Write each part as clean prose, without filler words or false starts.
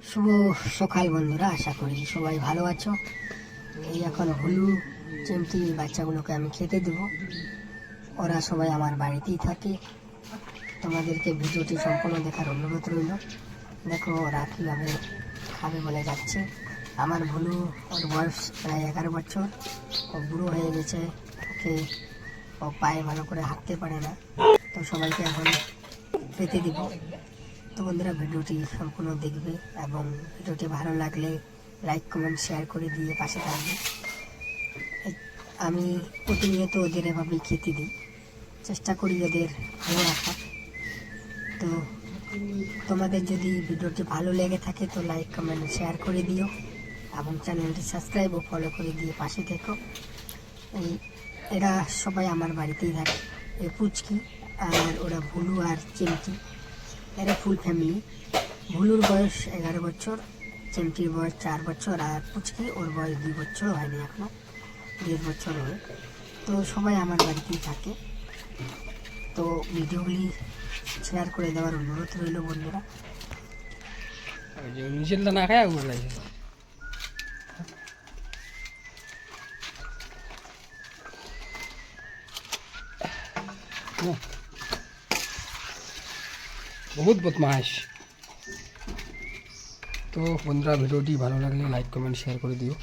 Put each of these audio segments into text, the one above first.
শুভ সকাল বন্ধুরা, আশা করি সবাই ভালো আছো। এই এখন হলু চিমটি বাচ্চাগুলোকে আমি খেতে দেবো। ওরা সবাই আমার বাড়িতেই থাকে। তোমাদেরকে ভিডিওটি সম্পূর্ণ দেখার অনুরোধ রইল। দেখো ওরা কীভাবে খাবে বলে যাচ্ছে। আমার ভুলু, ওর বয়স প্রায় 11 বছর। ও বুড়ো হয়ে গেছে, ওকে ও পায়ে ভালো করে হাঁটতে পারে না। তো সবাইকে এখন খেতে দিব। তো বন্ধুরা, ভিডিওটি সম্পূর্ণ দেখবে এবং ভিডিওটি ভালো লাগলে লাইক কমেন্ট শেয়ার করে দিয়ে পাশে থাকবে। আমি প্রতিনিয়ত ওদের এভাবেই খেতে দিই, চেষ্টা করি ওদের ভালো রাখার। তো তোমাদের যদি ভিডিওটি ভালো লেগে থাকে তো লাইক কমেন্ট শেয়ার করে দিও এবং চ্যানেলটি সাবস্ক্রাইব ও ফলো করে দিয়ে পাশে থেকো। এরা সবাই আমার বাড়িতেই থাকে। এই পুচকি আর ওরা ভুলু আর চিমটি, এরা ফুল ফ্যামিলি। ভুলুর বয়স 11 বছর, চিমটির বয়স 4 বছর, আর পুচকি ওর বয়স 2 বছর হয়নি, এখনো 1.5 বছর হয়। তো সবাই আমার বাড়িতেই থাকে। তো ভিডিওগুলি শেয়ার করে দেওয়ার অনুরোধ রইল বন্ধুরা। মিছিলটা না খায় আগুন লাগে। বহুত বদমাশ। তো বন্ধুরা, ভিডিওটি ভালো লাগলে লাইক কমেন্ট শেয়ার করে দিও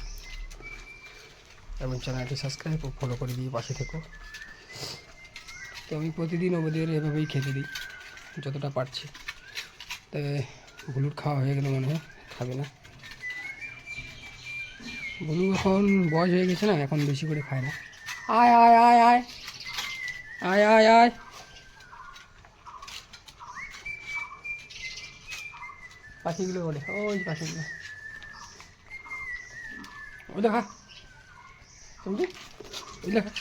এবং চ্যানেলটি সাবস্ক্রাইব ও ফলো করে দিয়ে পাশে থেকো। তো আমি প্রতিদিন ওদের এভাবেই খেতে দিই যতটা পারছি। তবে ভুলুর খাওয়া হয়ে গেলে মনে হয় খাবে না। ভুলু এখন বয়স হয়ে গেছে না, এখন বেশি করে খায় না। আয় আয় আয় আয় আয় আয় আয় পাখিগুলো বলে, ওই পাখিগুলো ওই দেখা বুঝলি, ওই দেখা।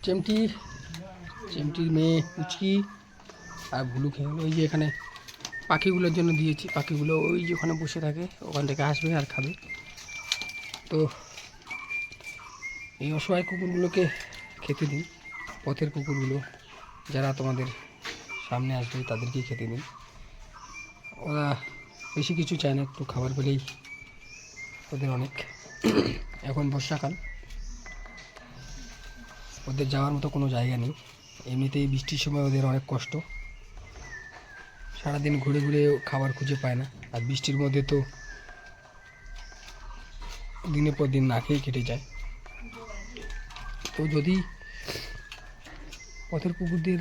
চিমটির মেয়ে পুচকি আর ভুলু খেয়ে গেলো। ওই যে এখানে পাখিগুলোর জন্য দিয়েছি, পাখিগুলো ওই যে ওখানে বসে থাকে, ওখান থেকে আসবে আর খাবে। তো এই অসহায় কুকুরগুলোকে খেতে দিন, পথের কুকুরগুলো যারা তোমাদের সামনে আসবে তাদেরকেই খেতে দিন। ওরা বেশি কিছু চায় না, একটু খাবার পেলেই ওদের অনেক। এখন বর্ষাকাল, ওদের যাওয়ার মতো কোনো জায়গা নেই। এমনিতেই বৃষ্টির সময় ওদের অনেক কষ্ট, সারাদিন ঘুরে ঘুরে খাবার খুঁজে পায় না। আর বৃষ্টির মধ্যে তো দিনের পর দিন না খেয়ে কেটে যায়। তো যদি পথের কুকুরদের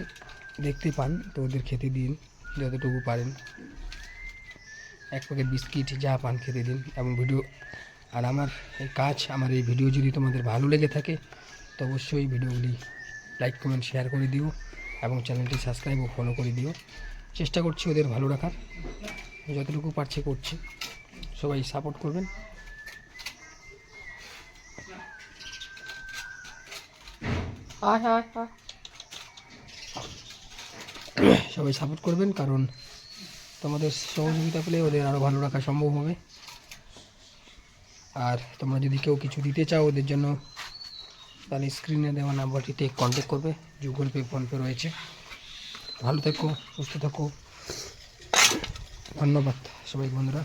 দেখতে পান তো ওদের খেতে দিন যতটুকু পারেন। এক প্যাকেট বিস্কিট যা পান খেতে দিন এবং আর আমার এই কাজ, আমার এই ভিডিও যদি তোমাদের ভালো লেগে থাকে তো অবশ্যই ভিডিওগুলি লাইক কমেন্ট শেয়ার করে দিও এবং চ্যানেলটি সাবস্ক্রাইব ও ফলো করে দিও। চেষ্টা করছি ওদের ভালো রাখার, যতটুকু পারছি করছি। সবাই সাপোর্ট করবেন। সবাই সাপোর্ট করবেন, কারণ তোমাদের সহযোগিতা পেলে ওদের আরও ভালো রাখা সম্ভব হবে। আর তোমরা যদি কেউ কিছু দিতে চাও ওদের জন্য, তাহলে স্ক্রিনে দেওয়া নাম্বারটিতে কন্ট্যাক্ট করবে। গুগল পে, ফোনপে রয়েছে। ভালো থেকো, সুস্থ থাকো। ধন্যবাদ সবাই বন্ধুরা।